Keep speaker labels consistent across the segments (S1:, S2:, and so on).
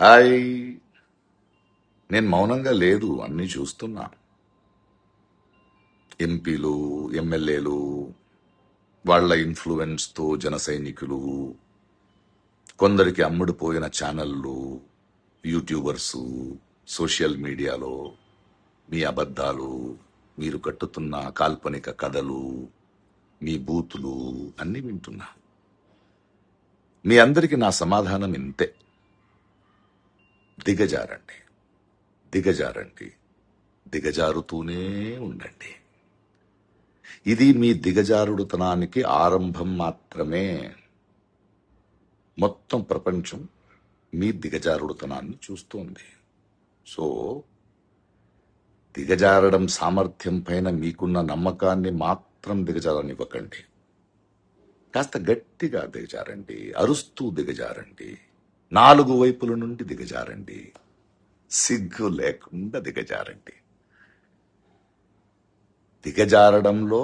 S1: Hi. నేను మౌనంగా లేదు, అన్నీ చూస్తున్నా. ఎంపీలు, ఎమ్మెల్యేలు, వాళ్ళ ఇన్ఫ్లుయెన్స్తో జన సైనికులు, కొందరికి అమ్ముడుపోయిన ఛానళ్ళు, యూట్యూబర్సు, సోషల్ మీడియాలో మీ అబద్ధాలు, మీరు కట్టుతున్న కాల్పనిక కథలు, మీ బూతులు అన్నీ వింటున్నా. మీ అందరికీ నా సమాధానం ఇంతే: దిగజారండి, దిగజారండి, దిగజారుతూనే ఉండండి. ఇది మీ దిగజారుడుతనానికి ఆరంభం మాత్రమే. మొత్తం ప్రపంచం మీ దిగజారుడుతనాన్ని చూస్తోంది. సో దిగజారడం సామర్థ్యం పైన మీకున్న నమ్మకాన్ని మాత్రం దిగజారనివ్వకండి. కాస్త గట్టిగా దిగజారండి, అరుస్తూ దిగజారండి, 4 వైపుల నుండి దిగజారండి, సిగ్గు లేకుండా దిగజారండి. దిగజారడంలో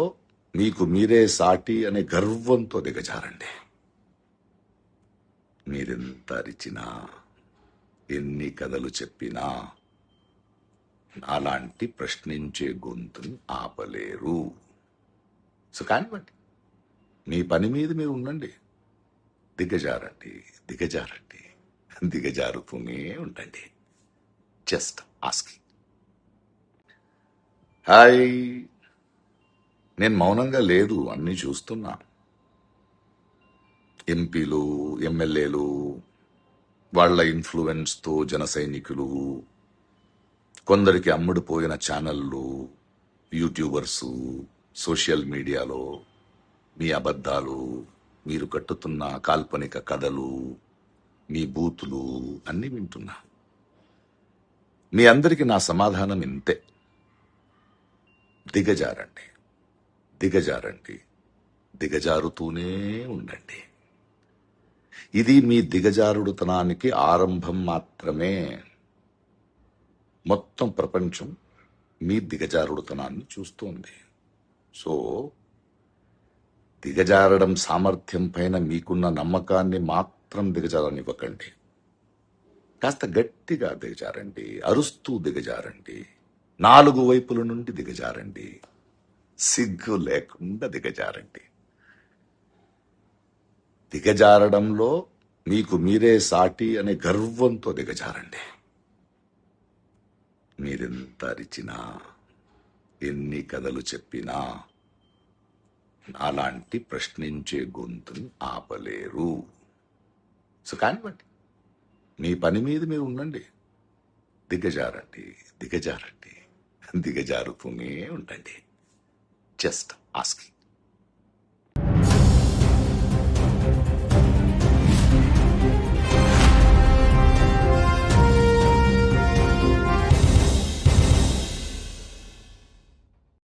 S1: మీకు మీరే సాటి అనే గర్వంతో దిగజారండి. మీరెంత అరిచినా, ఎన్ని కథలు చెప్పినా అలాంటి ప్రశ్నించే గొంతుని ఆపలేరు. సో కానివ్వండి, మీ పని మీద మీరు ఉండండి. దిగజారండి, దిగజారండి, దిగజారుతూనే ఉండండి. Just asking. హాయ్. నేను మౌనంగా లేదు, అన్నీ చూస్తున్నా. ఎంపీలు, ఎమ్మెల్యేలు, వాళ్ళ ఇన్ఫ్లుయెన్స్తో జన సైనికులు, కొందరికి అమ్ముడుపోయిన ఛానళ్ళు, యూట్యూబర్సు, సోషల్ మీడియాలో మీ అబద్ధాలు, మీరు కట్టుతున్న కాల్పనిక కథలు, మీ బూతులు అన్నీ వింటున్నా. మీ అందరికీ నా సమాధానం ఇంతే: దిగజారండి, దిగజారండి, దిగజారుతూనే ఉండండి. ఇది మీ దిగజారుడుతనానికి ఆరంభం మాత్రమే. మొత్తం ప్రపంచం మీ దిగజారుడుతనాన్ని చూస్తోంది. సో దిగజారడం సామర్థ్యం పైన మీకున్న నమ్మకాన్ని మాత్రం దిగజారనివ్వకండి. కాస్త గట్టిగా దిగజారండి, అరుస్తూ దిగజారండి, 4 వైపుల నుండి దిగజారండి, సిగ్గు లేకుండా దిగజారండి. దిగజారడంలో మీకు మీరే సాటి అనే గర్వంతో దిగజారండి. మీరెంత అరిచినా, ఎన్ని కథలు చెప్పినా అలాంటి ప్రశ్నించే గొంతుని ఆపలేరు. సో కానివ్వండి, మీ పని మీద మీరు ఉండండి. దిగజారండి, దిగజారండి, దిగజారుతూనే ఉండండి. Just asking.